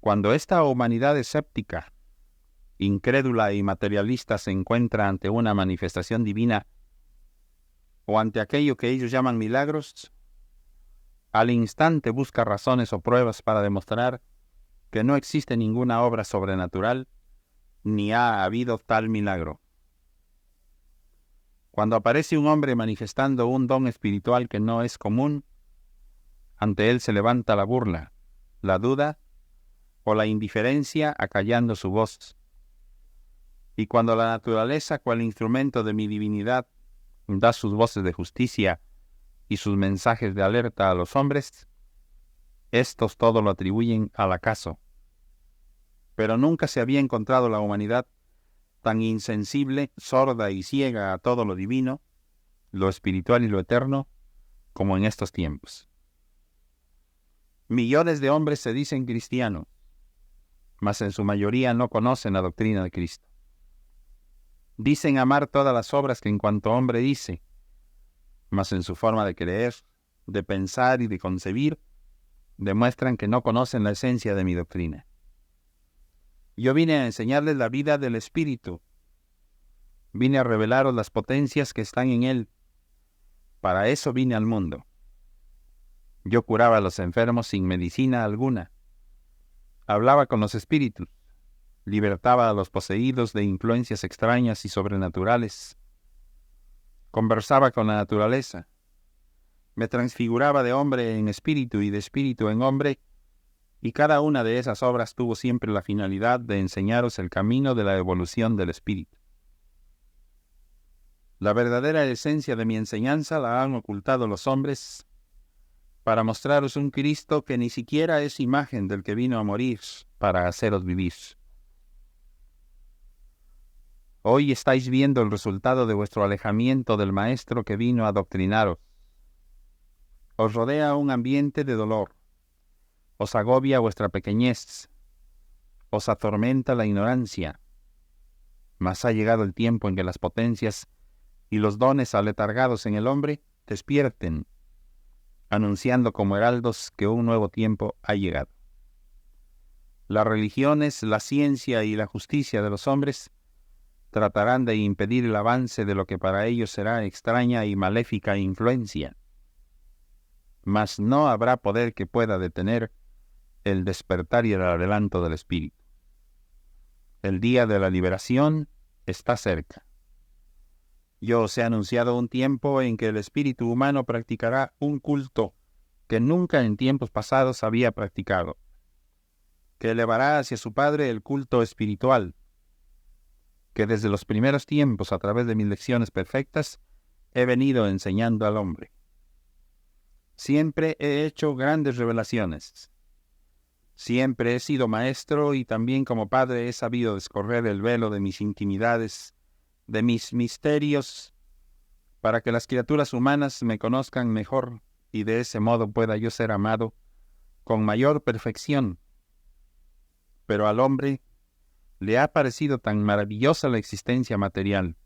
Cuando esta humanidad escéptica, incrédula y materialista se encuentra ante una manifestación divina o ante aquello que ellos llaman milagros, al instante busca razones o pruebas para demostrar que no existe ninguna obra sobrenatural ni ha habido tal milagro. Cuando aparece un hombre manifestando un don espiritual que no es común, ante él se levanta la burla, la duda o la indiferencia acallando su voz. Y cuando la naturaleza, cual instrumento de mi divinidad, da sus voces de justicia y sus mensajes de alerta a los hombres, estos todo lo atribuyen al acaso. Pero nunca se había encontrado la humanidad tan insensible, sorda y ciega a todo lo divino, lo espiritual y lo eterno, como en estos tiempos. Millones de hombres se dicen cristianos, mas en su mayoría no conocen la doctrina de Cristo. Dicen amar todas las obras que en cuanto hombre dice, mas en su forma de creer, de pensar y de concebir, demuestran que no conocen la esencia de mi doctrina. Yo vine a enseñarles la vida del Espíritu. Vine a revelaros las potencias que están en Él. Para eso vine al mundo. Yo curaba a los enfermos sin medicina alguna. Hablaba con los espíritus. Libertaba a los poseídos de influencias extrañas y sobrenaturales. Conversaba con la naturaleza. Me transfiguraba de hombre en espíritu y de espíritu en hombre, y cada una de esas obras tuvo siempre la finalidad de enseñaros el camino de la evolución del espíritu. La verdadera esencia de mi enseñanza la han ocultado los hombres para mostraros un Cristo que ni siquiera es imagen del que vino a morir para haceros vivir. Hoy estáis viendo el resultado de vuestro alejamiento del Maestro que vino a adoctrinaros. Os rodea un ambiente de dolor. Os agobia vuestra pequeñez. Os atormenta la ignorancia. Mas ha llegado el tiempo en que las potencias y los dones aletargados en el hombre despierten, anunciando como heraldos que un nuevo tiempo ha llegado. Las religiones, la ciencia y la justicia de los hombres tratarán de impedir el avance de lo que para ellos será extraña y maléfica influencia. Mas no habrá poder que pueda detener el despertar y el adelanto del Espíritu. El día de la liberación está cerca. Yo os he anunciado un tiempo en que el espíritu humano practicará un culto que nunca en tiempos pasados había practicado, que elevará hacia su Padre el culto espiritual, que desde los primeros tiempos, a través de mis lecciones perfectas, he venido enseñando al hombre. Siempre he hecho grandes revelaciones. Siempre he sido maestro y también como padre he sabido descorrer el velo de mis intimidades, de mis misterios, para que las criaturas humanas me conozcan mejor y de ese modo pueda yo ser amado con mayor perfección. Pero al hombre le ha parecido tan maravillosa la existencia material,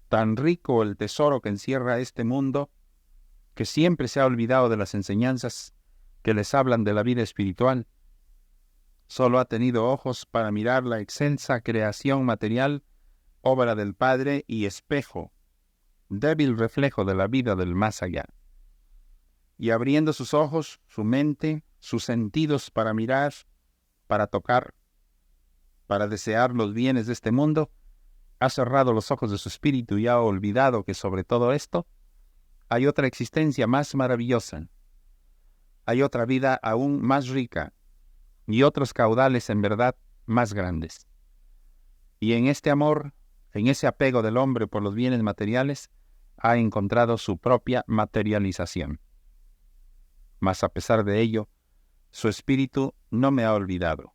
tan rico el tesoro que encierra este mundo, que siempre se ha olvidado de las enseñanzas que les hablan de la vida espiritual. Solo ha tenido ojos para mirar la excelsa creación material, obra del Padre y espejo, débil reflejo de la vida del más allá. Y abriendo sus ojos, su mente, sus sentidos para mirar, para tocar, para desear los bienes de este mundo, ha cerrado los ojos de su espíritu y ha olvidado que sobre todo esto hay otra existencia más maravillosa, hay otra vida aún más rica y otros caudales en verdad más grandes. Y en este amor, en ese apego del hombre por los bienes materiales, ha encontrado su propia materialización. Mas a pesar de ello, su espíritu no me ha olvidado.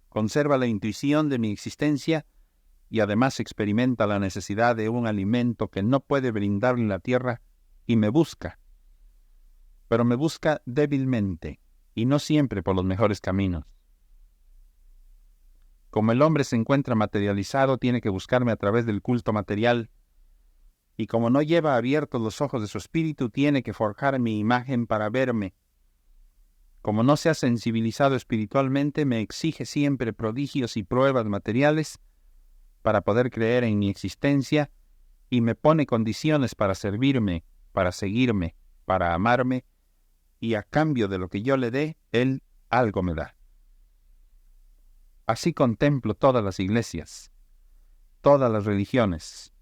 Conserva la intuición de mi existencia y además experimenta la necesidad de un alimento que no puede brindarle la tierra y me busca. Pero me busca débilmente y no siempre por los mejores caminos. Como el hombre se encuentra materializado, tiene que buscarme a través del culto material, y como no lleva abiertos los ojos de su espíritu, tiene que forjar mi imagen para verme. como no se ha sensibilizado espiritualmente, me exige siempre prodigios y pruebas materiales para poder creer en mi existencia y me pone condiciones para servirme, para seguirme, para amarme, y a cambio de lo que yo le dé, Él algo me da. Así contemplo todas las iglesias, todas las religiones,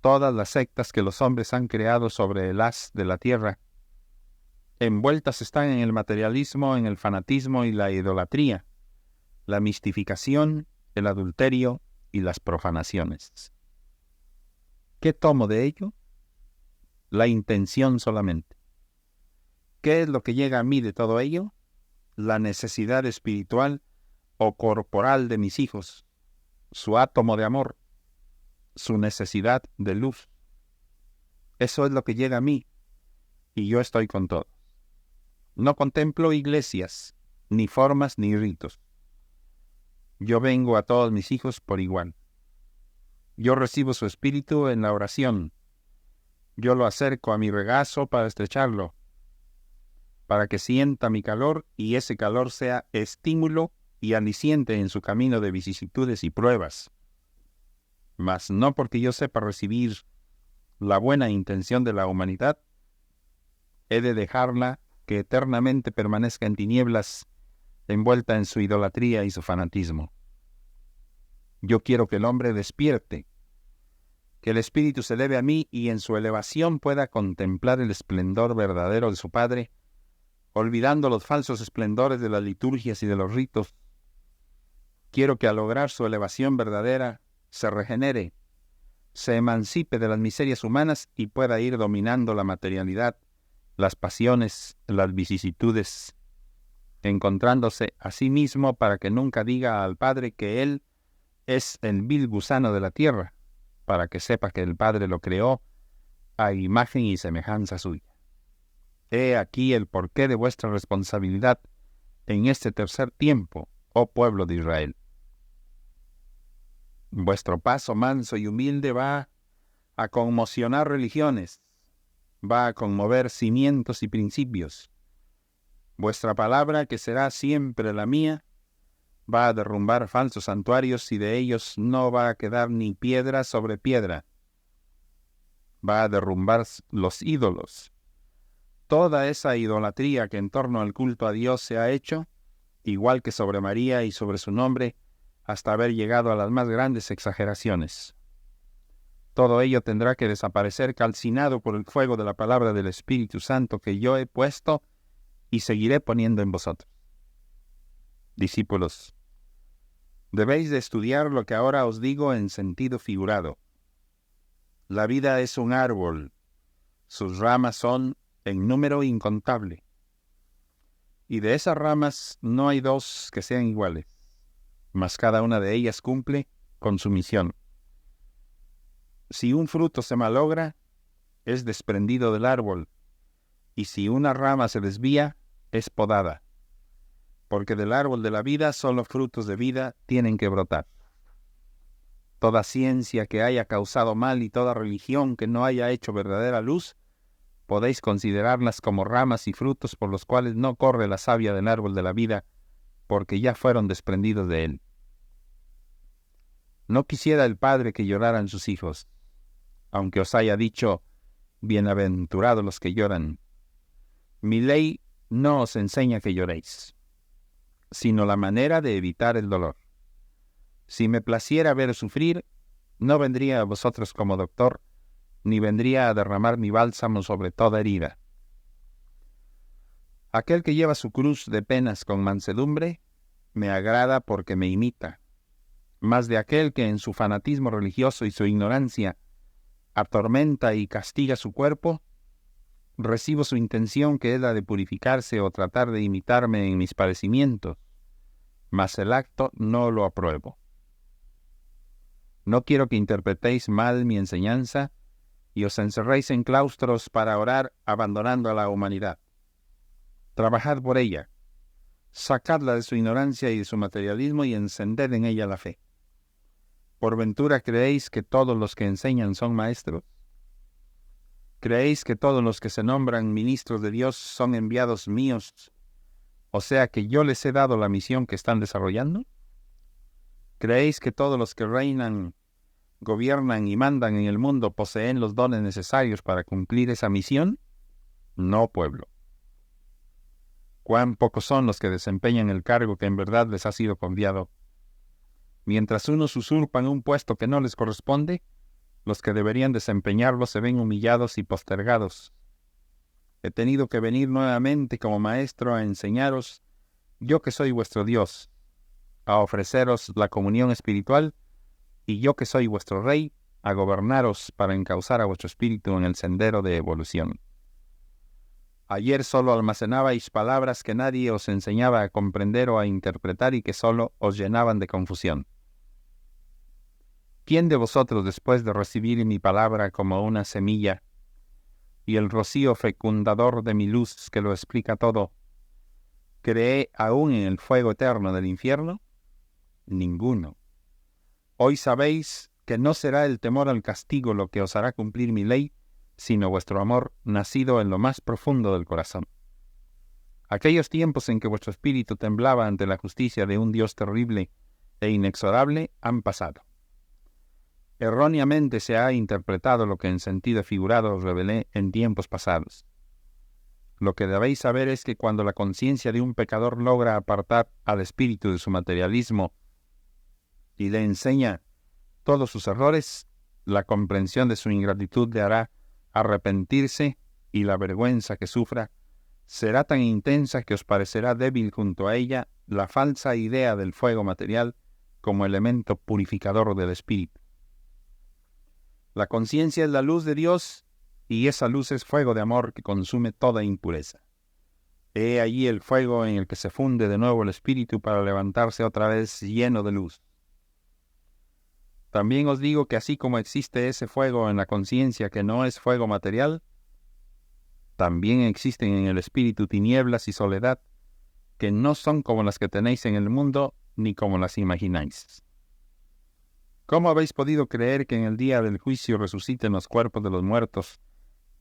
todas las sectas que los hombres han creado sobre el haz de la tierra. Envueltas están en el materialismo, en el fanatismo y la idolatría, la mistificación, el adulterio y las profanaciones. ¿Qué tomo de ello? La intención solamente. ¿Qué es lo que llega a mí de todo ello? La necesidad espiritual o corporal de mis hijos, su átomo de amor, su necesidad de luz. Eso es lo que llega a mí, y yo estoy con todo. No contemplo iglesias, ni formas, ni ritos. Yo vengo a todos mis hijos por igual. Yo recibo su espíritu en la oración. Yo lo acerco a mi regazo para estrecharlo, para que sienta mi calor y ese calor sea estímulo y aliciente en su camino de vicisitudes y pruebas. Mas no porque yo sepa recibir la buena intención de la humanidad, he de dejarla que eternamente permanezca en tinieblas, envuelta en su idolatría y su fanatismo. Yo quiero que el hombre despierte, que el espíritu se eleve a mí y en su elevación pueda contemplar el esplendor verdadero de su Padre, olvidando los falsos esplendores de las liturgias y de los ritos. Quiero que al lograr su elevación verdadera se regenere, se emancipe de las miserias humanas y pueda ir dominando la materialidad, las pasiones, las vicisitudes, encontrándose a sí mismo para que nunca diga al Padre que Él es el vil gusano de la tierra, para que sepa que el Padre lo creó a imagen y semejanza suya. He aquí el porqué de vuestra responsabilidad en este tercer tiempo, oh pueblo de Israel. Vuestro paso manso y humilde va a conmocionar religiones, va a conmover cimientos y principios. Vuestra palabra, que será siempre la mía, va a derrumbar falsos santuarios y de ellos no va a quedar ni piedra sobre piedra. Va a derrumbar los ídolos. Toda esa idolatría que en torno al culto a Dios se ha hecho, igual que sobre María y sobre su nombre, hasta haber llegado a las más grandes exageraciones. Todo ello tendrá que desaparecer calcinado por el fuego de la palabra del Espíritu Santo que yo he puesto y seguiré poniendo en vosotros. Discípulos, debéis de estudiar lo que ahora os digo en sentido figurado. La vida es un árbol, sus ramas son en número incontable, y de esas ramas no hay dos que sean iguales, mas cada una de ellas cumple con su misión. Si un fruto se malogra, es desprendido del árbol, y si una rama se desvía, es podada, porque del árbol de la vida solo frutos de vida tienen que brotar. Toda ciencia que haya causado mal y toda religión que no haya hecho verdadera luz, podéis considerarlas como ramas y frutos por los cuales no corre la savia del árbol de la vida, porque ya fueron desprendidos de él. No quisiera el Padre que lloraran sus hijos, aunque os haya dicho, bienaventurados los que lloran. Mi ley no os enseña que lloréis, sino la manera de evitar el dolor. Si me placiera ver sufrir, no vendría a vosotros como doctor, ni vendría a derramar mi bálsamo sobre toda herida. Aquel que lleva su cruz de penas con mansedumbre, me agrada porque me imita. Mas de aquel que en su fanatismo religioso y su ignorancia atormenta y castiga su cuerpo, recibo su intención, que es la de purificarse o tratar de imitarme en mis padecimientos, mas el acto no lo apruebo. No quiero que interpretéis mal mi enseñanza y os encerréis en claustros para orar abandonando a la humanidad. Trabajad por ella, sacadla de su ignorancia y de su materialismo y encended en ella la fe. ¿Por ventura creéis que todos los que enseñan son maestros? ¿Creéis que todos los que se nombran ministros de Dios son enviados míos O sea que yo les he dado la misión que están desarrollando. ¿Creéis que todos los que reinan, gobiernan y mandan en el mundo poseen los dones necesarios para cumplir esa misión? No, pueblo. Cuán pocos son los que desempeñan el cargo que en verdad les ha sido confiado. Mientras unos usurpan un puesto que no les corresponde, los que deberían desempeñarlo se ven humillados y postergados. He tenido que venir nuevamente como maestro a enseñaros, yo que soy vuestro Dios, a ofreceros la comunión espiritual, y yo que soy vuestro Rey, a gobernaros para encauzar a vuestro espíritu en el sendero de evolución. Ayer solo almacenabais palabras que nadie os enseñaba a comprender o a interpretar y que solo os llenaban de confusión. ¿Quién de vosotros, después de recibir mi palabra como una semilla y el rocío fecundador de mi luz que lo explica todo, cree aún en el fuego eterno del infierno? Ninguno. Hoy sabéis que no será el temor al castigo lo que os hará cumplir mi ley, sino vuestro amor nacido en lo más profundo del corazón. Aquellos tiempos en que vuestro espíritu temblaba ante la justicia de un Dios terrible e inexorable han pasado. Erróneamente se ha interpretado lo que en sentido figurado os revelé en tiempos pasados. Lo que debéis saber es que cuando la conciencia de un pecador logra apartar al espíritu de su materialismo y le enseña todos sus errores, la comprensión de su ingratitud le hará arrepentirse y la vergüenza que sufra será tan intensa que os parecerá débil junto a ella la falsa idea del fuego material como elemento purificador del espíritu. La conciencia es la luz de Dios y esa luz es fuego de amor que consume toda impureza. He allí el fuego en el que se funde de nuevo el espíritu para levantarse otra vez lleno de luz. También os digo que así como existe ese fuego en la conciencia que no es fuego material, también existen en el espíritu tinieblas y soledad que no son como las que tenéis en el mundo ni como las imagináis. ¿Cómo habéis podido creer que en el día del juicio resuciten los cuerpos de los muertos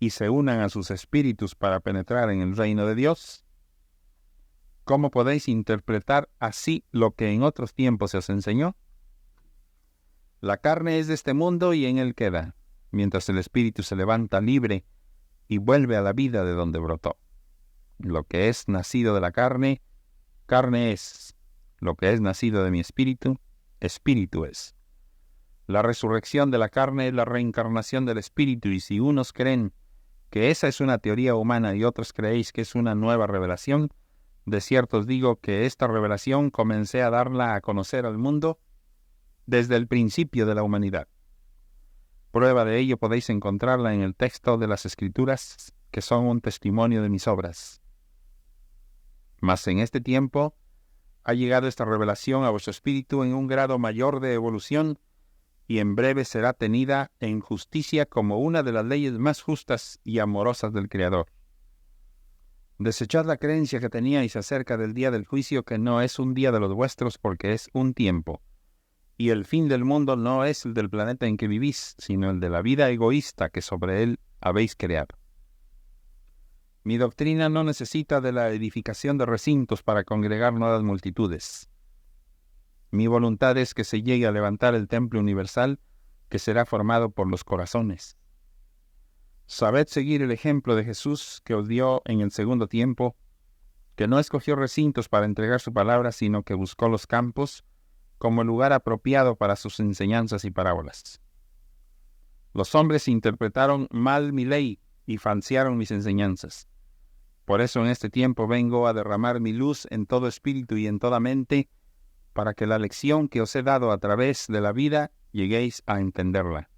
y se unan a sus espíritus para penetrar en el reino de Dios? ¿Cómo podéis interpretar así lo que en otros tiempos se os enseñó? La carne es de este mundo y en él queda, mientras el espíritu se levanta libre y vuelve a la vida de donde brotó. Lo que es nacido de la carne, carne es. Lo que es nacido de mi espíritu, espíritu es. La resurrección de la carne es la reencarnación del espíritu, y si unos creen que esa es una teoría humana y otros creéis que es una nueva revelación, de cierto os digo que esta revelación comencé a darla a conocer al mundo desde el principio de la humanidad. Prueba de ello podéis encontrarla en el texto de las Escrituras, que son un testimonio de mis obras. Mas en este tiempo ha llegado esta revelación a vuestro espíritu en un grado mayor de evolución, y en breve será tenida en justicia como una de las leyes más justas y amorosas del Creador. Desechad la creencia que teníais acerca del día del juicio, que no es un día de los vuestros, porque es un tiempo. Y el fin del mundo no es el del planeta en que vivís, sino el de la vida egoísta que sobre él habéis creado. Mi doctrina no necesita de la edificación de recintos para congregar nuevas multitudes. Mi voluntad es que se llegue a levantar el templo universal que será formado por los corazones. Sabed seguir el ejemplo de Jesús que os dio en el segundo tiempo, que no escogió recintos para entregar su palabra, sino que buscó los campos como el lugar apropiado para sus enseñanzas y parábolas. Los hombres interpretaron mal mi ley y falsearon mis enseñanzas. Por eso en este tiempo vengo a derramar mi luz en todo espíritu y en toda mente, para que la lección que os he dado a través de la vida lleguéis a entenderla.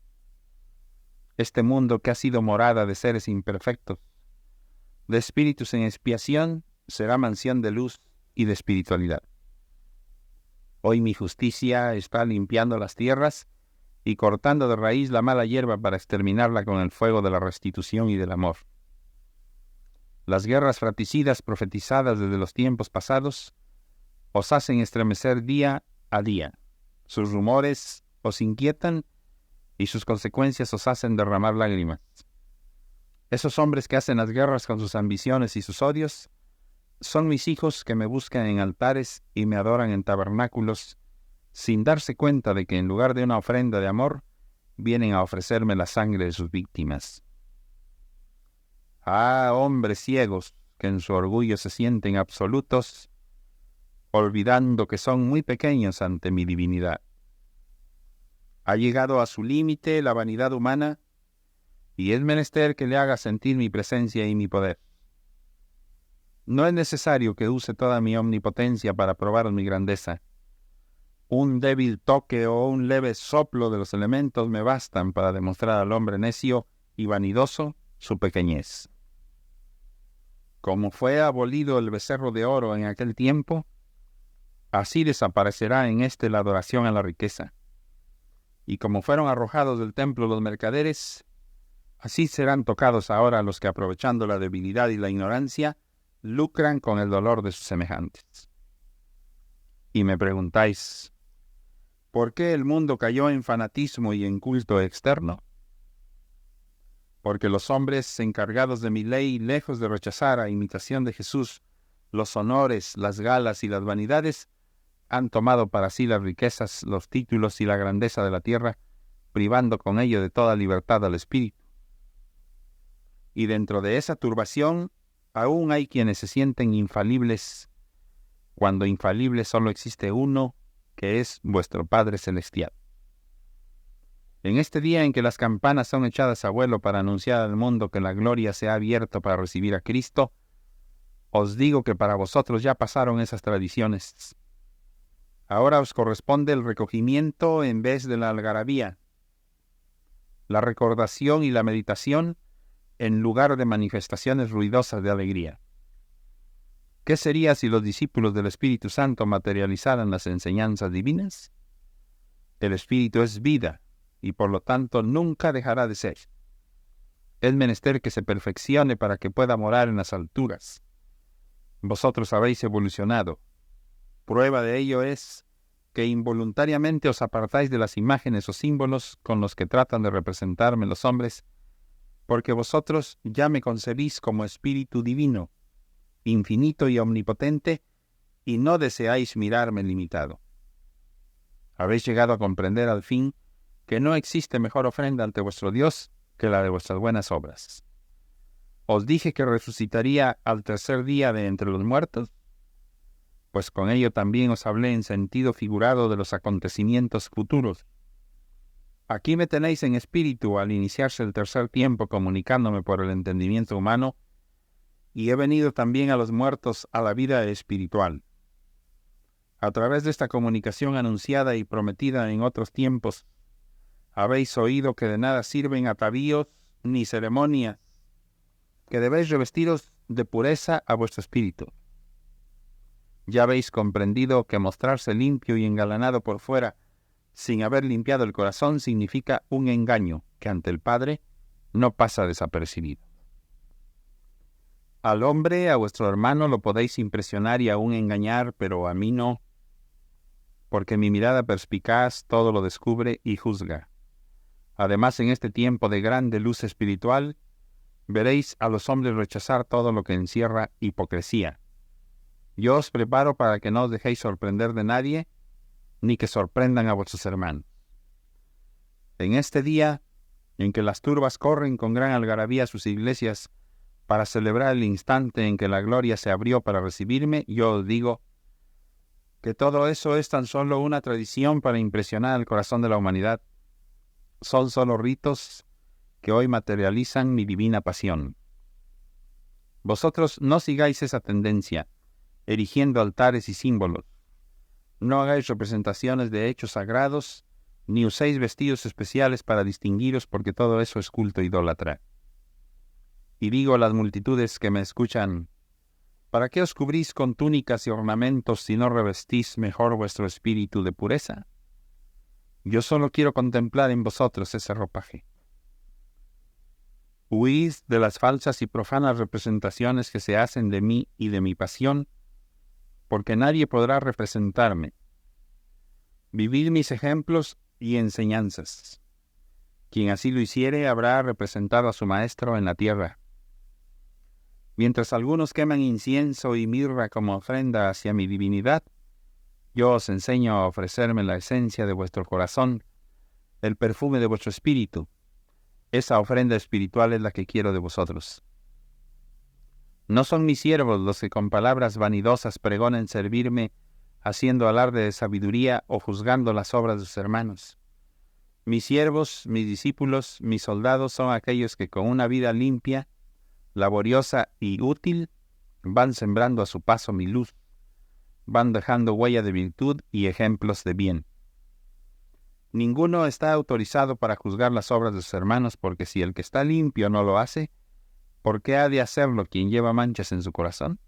Este mundo que ha sido morada de seres imperfectos, de espíritus en expiación, será mansión de luz y de espiritualidad. Hoy mi justicia está limpiando las tierras y cortando de raíz la mala hierba para exterminarla con el fuego de la restitución y del amor. Las guerras fratricidas profetizadas desde los tiempos pasados os hacen estremecer día a día. Sus rumores os inquietan y sus consecuencias os hacen derramar lágrimas. Esos hombres que hacen las guerras con sus ambiciones y sus odios son mis hijos que me buscan en altares y me adoran en tabernáculos, sin darse cuenta de que en lugar de una ofrenda de amor, vienen a ofrecerme la sangre de sus víctimas. Ah, hombres ciegos, que en su orgullo se sienten absolutos, olvidando que son muy pequeños ante mi divinidad. Ha llegado a su límite la vanidad humana, y es menester que le haga sentir mi presencia y mi poder. No es necesario que use toda mi omnipotencia para probar mi grandeza. Un débil toque o un leve soplo de los elementos me bastan para demostrar al hombre necio y vanidoso su pequeñez. Como fue abolido el becerro de oro en aquel tiempo, así desaparecerá en este la adoración a la riqueza. Y como fueron arrojados del templo los mercaderes, así serán tocados ahora los que, aprovechando la debilidad y la ignorancia, lucran con el dolor de sus semejantes. Y me preguntáis, ¿por qué el mundo cayó en fanatismo y en culto externo? Porque los hombres encargados de mi ley, lejos de rechazar a imitación de Jesús los honores, las galas y las vanidades, han tomado para sí las riquezas, los títulos y la grandeza de la tierra, privando con ello de toda libertad al espíritu. Y dentro de esa turbación, aún hay quienes se sienten infalibles, cuando infalible solo existe uno, que es vuestro Padre Celestial. En este día en que las campanas son echadas a vuelo para anunciar al mundo que la gloria se ha abierto para recibir a Cristo, os digo que para vosotros ya pasaron esas tradiciones. Ahora os corresponde el recogimiento en vez de la algarabía, la recordación y la meditación en lugar de manifestaciones ruidosas de alegría. ¿Qué sería si los discípulos del Espíritu Santo materializaran las enseñanzas divinas? El Espíritu es vida, y por lo tanto nunca dejará de ser. Es menester que se perfeccione para que pueda morar en las alturas. Vosotros habéis evolucionado. Prueba de ello es que involuntariamente os apartáis de las imágenes o símbolos con los que tratan de representarme los hombres, porque vosotros ya me concebís como espíritu divino, infinito y omnipotente, y no deseáis mirarme limitado. Habéis llegado a comprender al fin que no existe mejor ofrenda ante vuestro Dios que la de vuestras buenas obras. Os dije que resucitaría al tercer día de entre los muertos, pues con ello también os hablé en sentido figurado de los acontecimientos futuros. Aquí me tenéis en espíritu al iniciarse el tercer tiempo comunicándome por el entendimiento humano, y he venido también a los muertos a la vida espiritual. A través de esta comunicación anunciada y prometida en otros tiempos, habéis oído que de nada sirven atavíos ni ceremonias, que debéis revestiros de pureza a vuestro espíritu. Ya habéis comprendido que mostrarse limpio y engalanado por fuera, sin haber limpiado el corazón, significa un engaño que ante el Padre no pasa desapercibido. Al hombre, a vuestro hermano, lo podéis impresionar y aún engañar, pero a mí no, porque mi mirada perspicaz todo lo descubre y juzga. Además, en este tiempo de grande luz espiritual, veréis a los hombres rechazar todo lo que encierra hipocresía. Yo os preparo para que no os dejéis sorprender de nadie, ni que sorprendan a vuestros hermanos. En este día, en que las turbas corren con gran algarabía a sus iglesias para celebrar el instante en que la gloria se abrió para recibirme, yo os digo que todo eso es tan solo una tradición para impresionar el corazón de la humanidad. Son solo ritos que hoy materializan mi divina pasión. Vosotros no sigáis esa tendencia, erigiendo altares y símbolos. No hagáis representaciones de hechos sagrados, ni uséis vestidos especiales para distinguiros, porque todo eso es culto idólatra. Y digo a las multitudes que me escuchan, ¿para qué os cubrís con túnicas y ornamentos si no revestís mejor vuestro espíritu de pureza? Yo solo quiero contemplar en vosotros ese ropaje. Huid de las falsas y profanas representaciones que se hacen de mí y de mi pasión, porque nadie podrá representarme. Vivid mis ejemplos y enseñanzas. Quien así lo hiciere habrá representado a su Maestro en la tierra. Mientras algunos queman incienso y mirra como ofrenda hacia mi divinidad, yo os enseño a ofrecerme la esencia de vuestro corazón, el perfume de vuestro espíritu. Esa ofrenda espiritual es la que quiero de vosotros. No son mis siervos los que con palabras vanidosas pregonen servirme, haciendo alarde de sabiduría o juzgando las obras de sus hermanos. Mis siervos, mis discípulos, mis soldados son aquellos que con una vida limpia, laboriosa y útil, van sembrando a su paso mi luz, van dejando huella de virtud y ejemplos de bien. Ninguno está autorizado para juzgar las obras de sus hermanos, porque si el que está limpio no lo hace, ¿por qué ha de hacerlo quien lleva manchas en su corazón?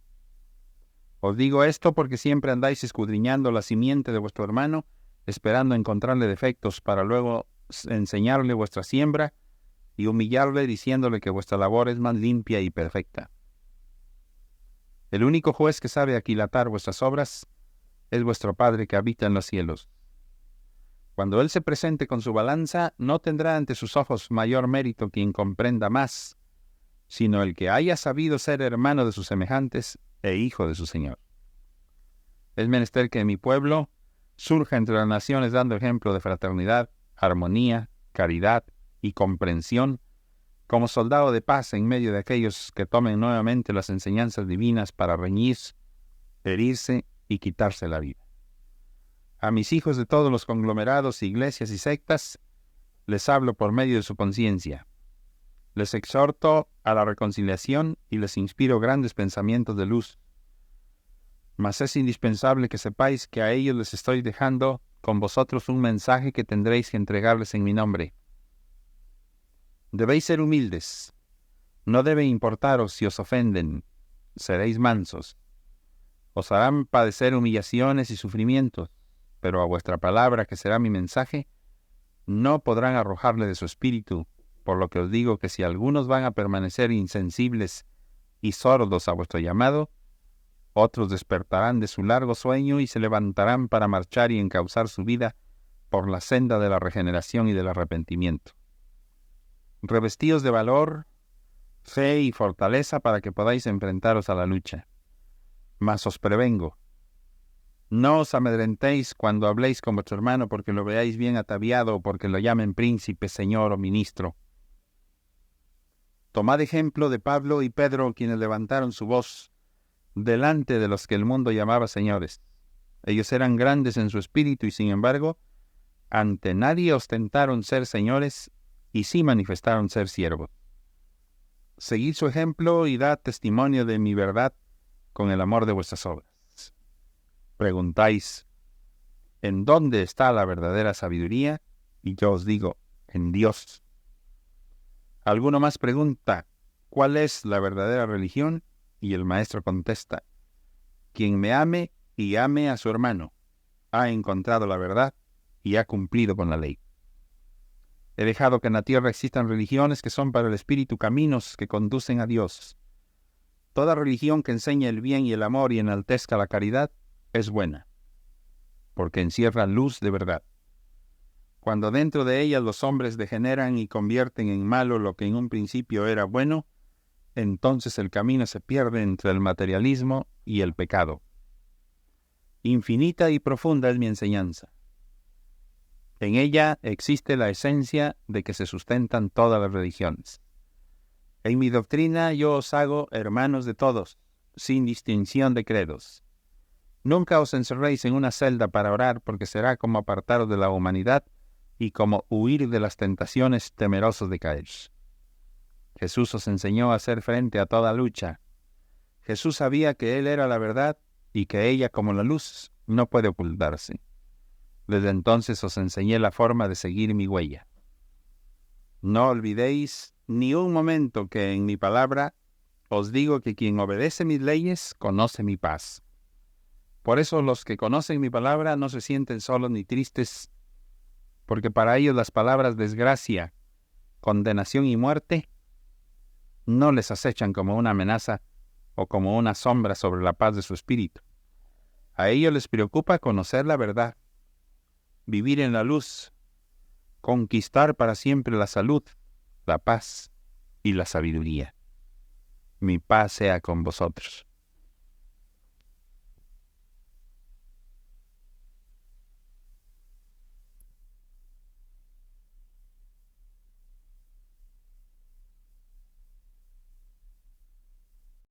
Os digo esto porque siempre andáis escudriñando la simiente de vuestro hermano, esperando encontrarle defectos para luego enseñarle vuestra siembra y humillarle diciéndole que vuestra labor es más limpia y perfecta. El único juez que sabe aquilatar vuestras obras es vuestro Padre que habita en los cielos. Cuando Él se presente con su balanza, no tendrá ante sus ojos mayor mérito quien comprenda más, sino el que haya sabido ser hermano de sus semejantes e hijo de su Señor. Es menester que mi pueblo surja entre las naciones dando ejemplo de fraternidad, armonía, caridad y comprensión, como soldado de paz en medio de aquellos que tomen nuevamente las enseñanzas divinas para reñir, herirse y quitarse la vida. A mis hijos de todos los conglomerados, iglesias y sectas, les hablo por medio de su conciencia. Les exhorto a la reconciliación y les inspiro grandes pensamientos de luz. Mas es indispensable que sepáis que a ellos les estoy dejando con vosotros un mensaje que tendréis que entregarles en mi nombre. Debéis ser humildes. No debe importaros si os ofenden. Seréis mansos. Os harán padecer humillaciones y sufrimientos, pero a vuestra palabra, que será mi mensaje, no podrán arrojarle de su espíritu, por lo que os digo que si algunos van a permanecer insensibles y sordos a vuestro llamado, otros despertarán de su largo sueño y se levantarán para marchar y encauzar su vida por la senda de la regeneración y del arrepentimiento. Revestíos de valor, fe y fortaleza para que podáis enfrentaros a la lucha. Mas os prevengo, no os amedrentéis cuando habléis con vuestro hermano porque lo veáis bien ataviado o porque lo llamen príncipe, señor o ministro. Tomad ejemplo de Pablo y Pedro, quienes levantaron su voz delante de los que el mundo llamaba señores. Ellos eran grandes en su espíritu y, sin embargo, ante nadie ostentaron ser señores y sí manifestaron ser siervos. Seguid su ejemplo y dad testimonio de mi verdad con el amor de vuestras obras. Preguntáis, ¿en dónde está la verdadera sabiduría? Y yo os digo, en Dios. Alguno más pregunta, ¿cuál es la verdadera religión? Y el maestro contesta, quien me ame y ame a su hermano, ha encontrado la verdad y ha cumplido con la ley. He dejado que en la tierra existan religiones que son para el espíritu caminos que conducen a Dios. Toda religión que enseña el bien y el amor y enaltezca la caridad es buena, porque encierra luz de verdad. Cuando dentro de ella los hombres degeneran y convierten en malo lo que en un principio era bueno, entonces el camino se pierde entre el materialismo y el pecado. Infinita y profunda es mi enseñanza. En ella existe la esencia de que se sustentan todas las religiones. En mi doctrina yo os hago hermanos de todos, sin distinción de credos. Nunca os encerréis en una celda para orar, porque será como apartaros de la humanidad y como huir de las tentaciones temerosos de caer. Jesús os enseñó a hacer frente a toda lucha. Jesús sabía que Él era la verdad y que ella, como la luz, no puede ocultarse. Desde entonces os enseñé la forma de seguir mi huella. No olvidéis ni un momento que en mi palabra os digo que quien obedece mis leyes conoce mi paz. Por eso los que conocen mi palabra no se sienten solos ni tristes, porque para ellos las palabras desgracia, condenación y muerte no les acechan como una amenaza o como una sombra sobre la paz de su espíritu. A ellos les preocupa conocer la verdad, vivir en la luz, conquistar para siempre la salud, la paz y la sabiduría. Mi paz sea con vosotros.